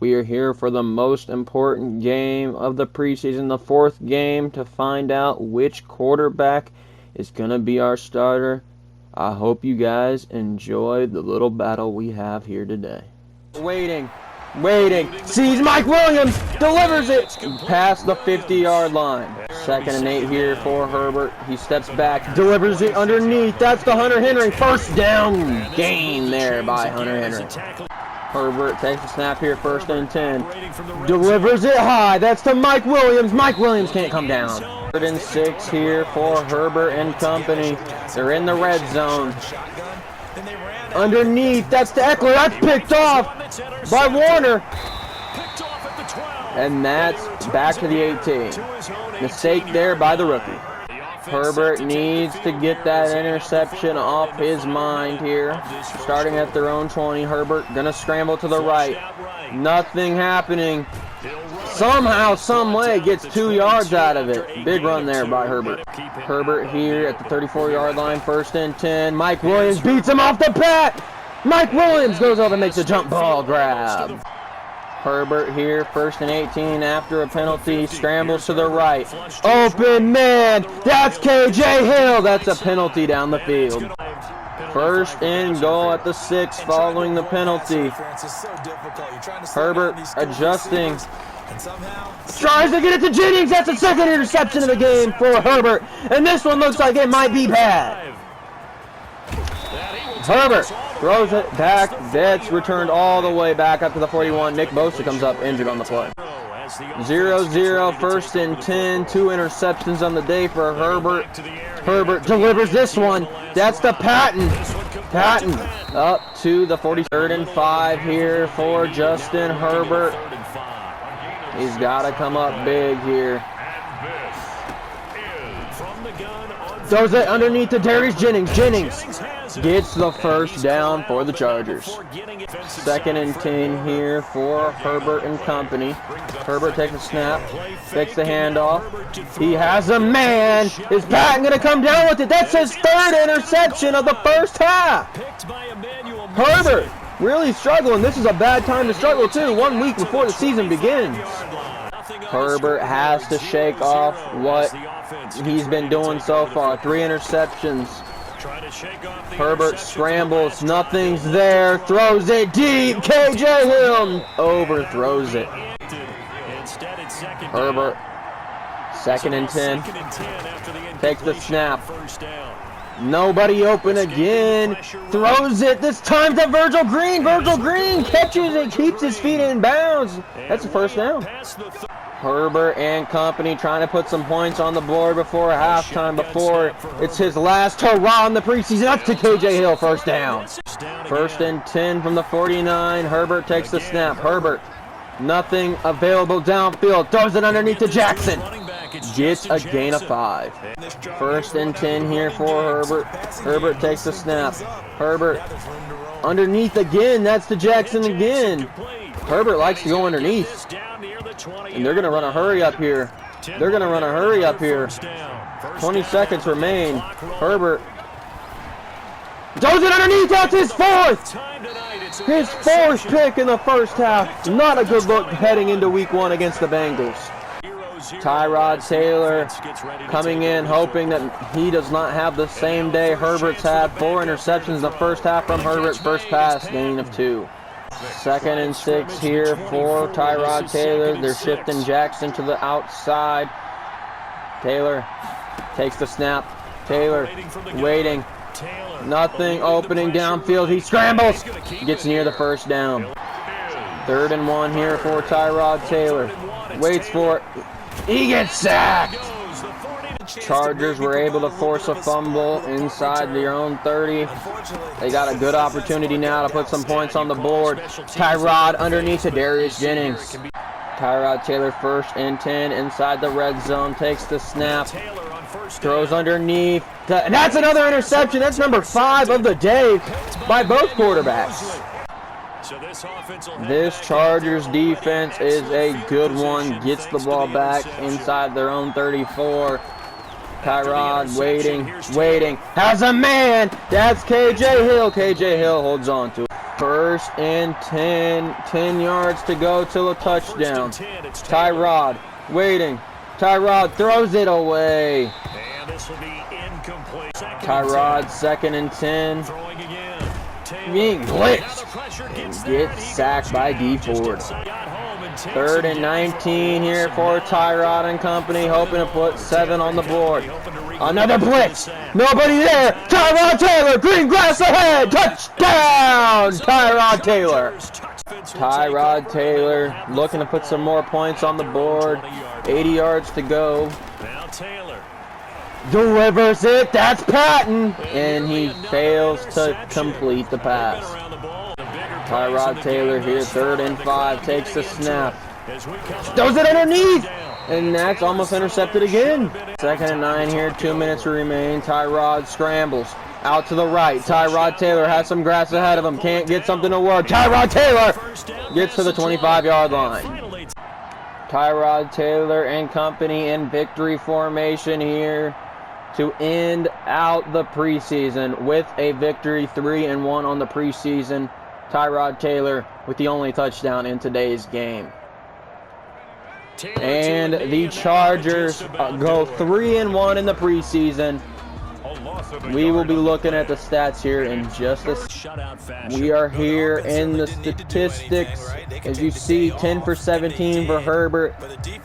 We are here for the most important game of the preseason, the fourth game, to find out which quarterback is going to be our starter. I hope you guys enjoy the little battle we have here today. Waiting, sees Mike Williams, delivers it past the 50-yard line. 2nd and 8 here for Herbert. He steps back, delivers it underneath. That's the Hunter Henry. First down gain there by Hunter Henry. Herbert takes a snap here, 1st and 10. Delivers it high. That's to Mike Williams. Mike Williams can't come down. 3rd and 6 here for Herbert and company. They're in the red zone. Underneath, that's to Eckler. That's picked off by Warner. And that's back to the 18. Mistake there by the rookie. Herbert needs to get that interception off his mind here. Starting at their own 20. Herbert gonna scramble to the right. Nothing happening. Somehow, some way, gets 2 yards out of it. Big run there by Herbert. Herbert here at the 34-yard line, 1st and 10. Mike Williams beats him off the bat. Mike Williams goes up and makes a jump ball grab. Herbert here, 1st and 18 after a penalty, scrambles to the right. Open man, that's KJ Hill. That's a penalty down the field. 1st and goal at the 6 following the penalty. Herbert adjusting. Tries to get it to Jennings. That's the 2nd interception of the game for Herbert. And this one looks like it might be bad. Herbert throws it back. That's returned all the way back up to the 41. Nick Bosa comes up injured on the play. 0-0, 1st and 10. 2 interceptions on the day for Herbert. Herbert delivers this one. That's the Patton. Patton up to the 43rd and 5 here for Justin Herbert. He's got to come up big here. Throws it underneath to Darius Jennings. Jennings gets the 1st down for the Chargers. 2nd and 10 here for Herbert and company. Herbert takes a snap, takes the handoff. He has a man. Is Patton going to come down with it? That's his 3rd interception of the first half. Herbert really struggling. This is a bad time to struggle too. 1 week before the season begins. Herbert has to shake off what he's been doing so far. 3 interceptions. Herbert scrambles. Nothing's there. Throws it deep. KJ Hill overthrows it. Herbert, 2nd and 10. Takes the snap. Nobody open again. Throws it. This time to Virgil Green. Virgil Green catches it. Keeps his feet in bounds. That's the 1st down. Herbert and company trying to put some points on the board before halftime, before it's his last hurrah in the preseason. Up to KJ Hill, 1st down. 1st and 10 from the 49. Herbert takes the snap. Herbert, nothing available downfield. Throws it underneath to Jackson. Gets a gain of 5. 1st and 10 here for Herbert. Herbert takes the snap. Herbert underneath again. That's to Jackson again. Herbert likes to go underneath. And they're going to run a hurry up here. 20 seconds remain. Herbert throws it underneath. That's his 4th. His 4th pick in the first half. Not a good look heading into week 1 against the Bengals. Tyrod Taylor coming in, hoping that he does not have the same day Herbert's had. 4 interceptions in the first half from Herbert's first pass, gain of 2. 2nd and 6 here for Tyrod Taylor. They're shifting Jackson to the outside. Taylor takes the snap. Taylor waiting. Nothing opening downfield. He scrambles. Gets near the 1st down. 3rd and 1 here for Tyrod Taylor. Waits for it. He gets sacked. Chargers were able to force a fumble inside their own 30. They got a good opportunity now to put some points on the board. Tyrod underneath to Darius Jennings. Tyrod Taylor, 1st and 10 inside the red zone. Takes the snap. Throws underneath. And that's another interception. That's number 5 of the day by both quarterbacks. This Chargers defense is a good one. Gets the ball back inside their own 34. Tyrod waiting. Has a man. That's KJ Hill. KJ Hill holds on to it. 1st First and 10. 10 yards to go till a touchdown. Tyrod waiting. Tyrod throws it away. And this will be incomplete. Tyrod, 2nd and 10. Being blitzed. And gets sacked by D Ford. 3rd and 19 here for Tyrod and company, hoping to put 7 on the board. Another blitz. Nobody there. Tyrod Taylor. Green grass ahead. Touchdown. Tyrod Taylor. Tyrod Taylor looking to put some more points on the board. 80 yards to go. Now Taylor Delivers it. That's Patton. And he fails to complete the pass. Tyrod Taylor here, 3rd and 5. Takes the snap. Throws it underneath. And that's almost intercepted again. 2nd and 9 here, 2 minutes remain. Tyrod scrambles out to the right. Tyrod Taylor has some grass ahead of him. Can't get something to work. Tyrod Taylor gets to the 25-yard line. Tyrod Taylor and company in victory formation here to end out the preseason with a victory, 3-1 on the preseason. Tyrod Taylor with the only touchdown in today's game. And the Chargers go 3-1 in the preseason. We will be looking at the stats here in just a second. We are here in the statistics. As you see, 10 for 17 for Herbert,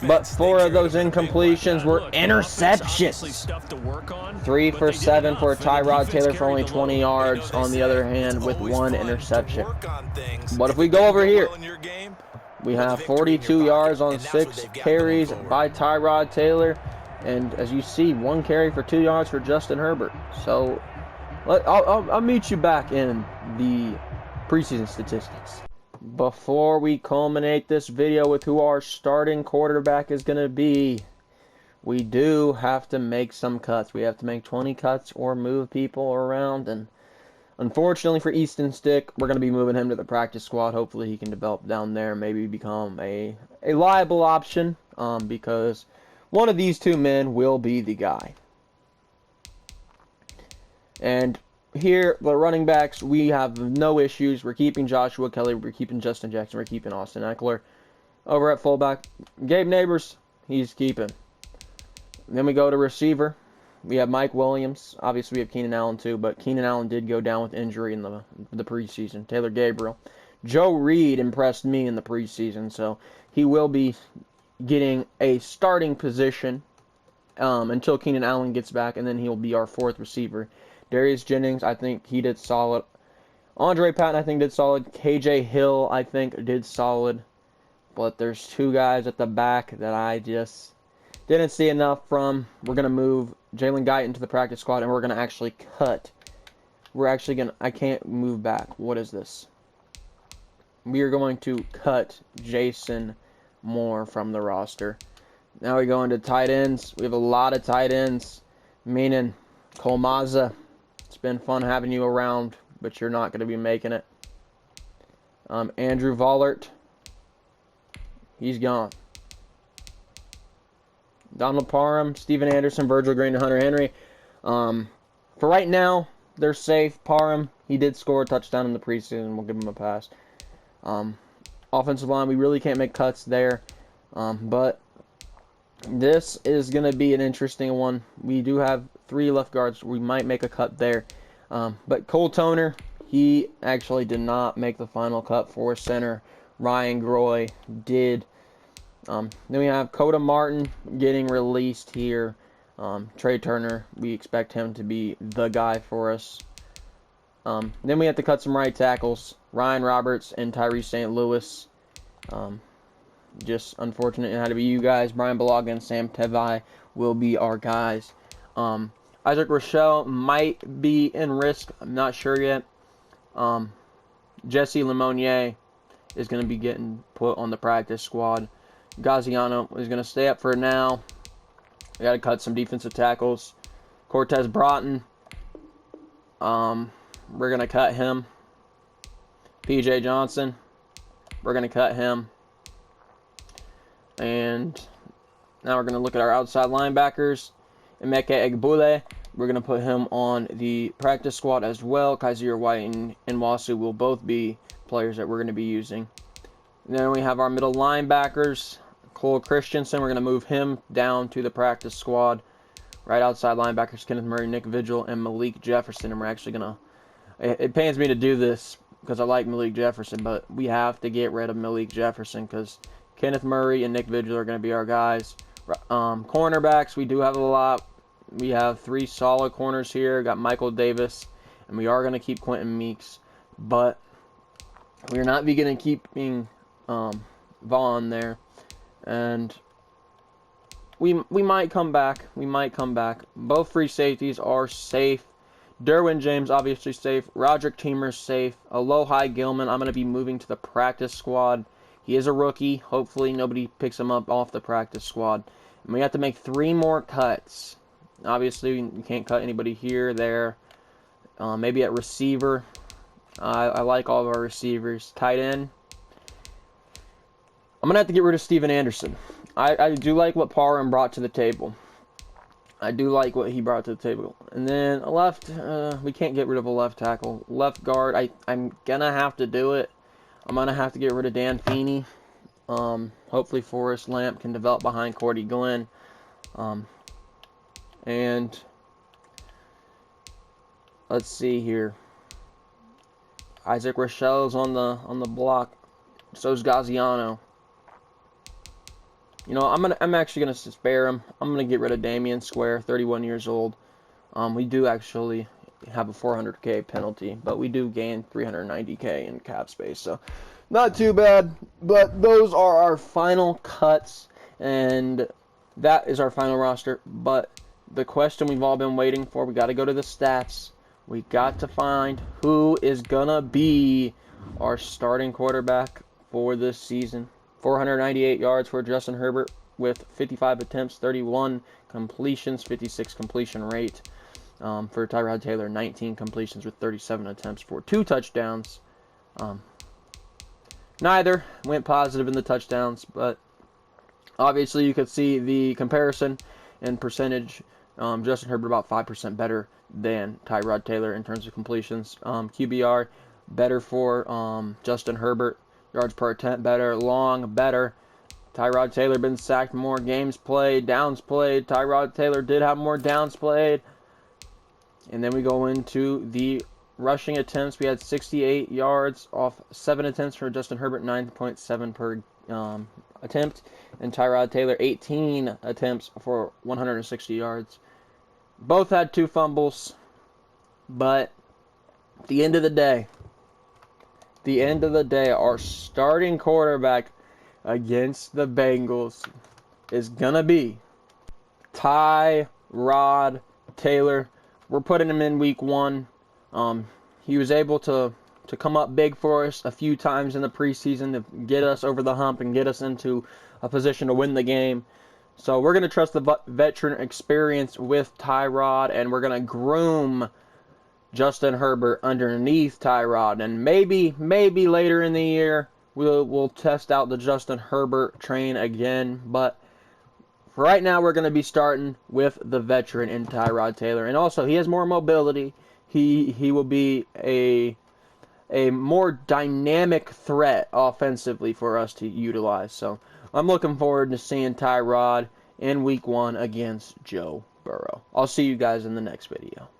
but 4 of those incompletions were interceptions. 3 for 7 for Tyrod Taylor for only 20 yards, on the other hand, with 1 interception. But if we go over here, we have 42 yards on 6 carries by Tyrod Taylor. And as you see, 1 carry for 2 yards for Justin Herbert. So I'll meet you back in the preseason statistics. Before we culminate this video with who our starting quarterback is going to be, we do have to make some cuts. We have to make 20 cuts or move people around. And unfortunately for Easton Stick, we're going to be moving him to the practice squad. Hopefully he can develop down there, maybe become a liable option, because one of these 2 men will be the guy. And here, the running backs, we have no issues. We're keeping Joshua Kelly. We're keeping Justin Jackson. We're keeping Austin Eckler. Over at fullback, Gabe Neighbors, he's keeping. Then we go to receiver. We have Mike Williams. Obviously, we have Keenan Allen too, but Keenan Allen did go down with injury in the preseason. Taylor Gabriel. Joe Reed impressed me in the preseason, so he will be getting a starting position until Keenan Allen gets back, and then he'll be our 4th receiver. Darius Jennings, I think he did solid. Andre Patton, I think, did solid. KJ Hill, I think, did solid. But there's 2 guys at the back that I just didn't see enough from. We're going to move Jalen Guyton to the practice squad, and we're going to actually cut. I can't move back. What is this? We are going to cut Jason Moore from the roster. Now we go into tight ends. We have a lot of tight ends, meaning Cole Mazza. It's been fun having you around, but you're not going to be making it. Andrew Vollert, he's gone. Donald Parham, Steven Anderson, Virgil Green, and Hunter Henry. For right now, they're safe. Parham, he did score a touchdown in the preseason. We'll give him a pass. Offensive line, we really can't make cuts there. But this is going to be an interesting one. We do have 3 left guards. We might make a cut there. But Cole Toner, he actually did not make the final cut for center. Ryan Groy did. Then we have Coda Martin getting released here. Trey Turner, we expect him to be the guy for us. Then we have to cut some right tackles. Ryan Roberts and Tyree St. Louis. Just unfortunate it had to be you guys. Brian Balaga and Sam Tevai will be our guys. Isaac Rochelle might be in risk. I'm not sure yet. Jesse Lemonnier is going to be getting put on the practice squad. Gaziano is going to stay up for now. We got to cut some defensive tackles. Cortez Broughton. We're going to cut him. PJ Johnson. We're going to cut him. And now we're going to look at our outside linebackers. Emeka Egbule, we're going to put him on the practice squad as well. Kaiser White and Nwasu will both be players that we're going to be using. And then we have our middle linebackers. Cole Christensen, we're going to move him down to the practice squad. Right outside linebackers, Kenneth Murray, Nick Vigil, and Malik Jefferson. And we're actually going to... It pains me to do this because I like Malik Jefferson, but we have to get rid of Malik Jefferson because Kenneth Murray and Nick Vigil are going to be our guys. Cornerbacks, we do have a lot. We have 3 solid corners here. Got Michael Davis, and we are going to keep Quentin Meeks. But we're not going to keep Vaughn there. And we might come back. We might come back. Both free safeties are safe. Derwin James, obviously safe. Roderick Teamer's safe. Alohi Gilman, I'm going to be moving to the practice squad. He is a rookie. Hopefully nobody picks him up off the practice squad. And we have to make 3 more cuts. Obviously, you can't cut anybody here, there. Maybe at receiver. I like all of our receivers. Tight end. I'm going to have to get rid of Steven Anderson. I do like what Parham brought to the table. I do like what he brought to the table. And then a left, we can't get rid of a left tackle. Left guard, I'm going to have to do it. I'm going to have to get rid of Dan Feeney. Hopefully Forrest Lamp can develop behind Cordy Glenn. And let's see here. Isaac Rochelle's on the block. So's Gaziano. You know, I'm actually gonna spare him. I'm gonna get rid of Damian Square, 31 years old. We do actually have a $400K penalty, but we do gain $390K in cap space, so not too bad. But those are our final cuts, and that is our final roster. But the question we've all been waiting for, we got to go to the stats. We got to find who is gonna be our starting quarterback for this season. 498 yards for Justin Herbert with 55 attempts, 31 completions, 56 completion rate. For Tyrod Taylor, 19 completions with 37 attempts for 2 touchdowns. Neither went positive in the touchdowns, but obviously you could see the comparison in percentage. Justin Herbert about 5% better than Tyrod Taylor in terms of completions. QBR better for Justin Herbert. Yards per attempt better, long better. Tyrod Taylor been sacked more, games played, downs played. Tyrod Taylor did have more downs played. And then we go into the rushing attempts. We had 68 yards off 7 attempts for Justin Herbert, 9.7 per attempt. And Tyrod Taylor, 18 attempts for 160 yards. Both had 2 fumbles. But at the end of the day, our starting quarterback against the Bengals is going to be Tyrod Taylor. We're putting him in week 1. He was able to come up big for us a few times in the preseason to get us over the hump and get us into a position to win the game. So we're going to trust the veteran experience with Tyrod, and we're going to groom Justin Herbert underneath Tyrod, and maybe later in the year we'll test out the Justin Herbert train again. But for right now, we're going to be starting with the veteran in Tyrod Taylor, and also he has more mobility. He will be a more dynamic threat offensively for us to utilize. So I'm looking forward to seeing Tyrod in week 1 against Joe Burrow. I'll see you guys in the next video.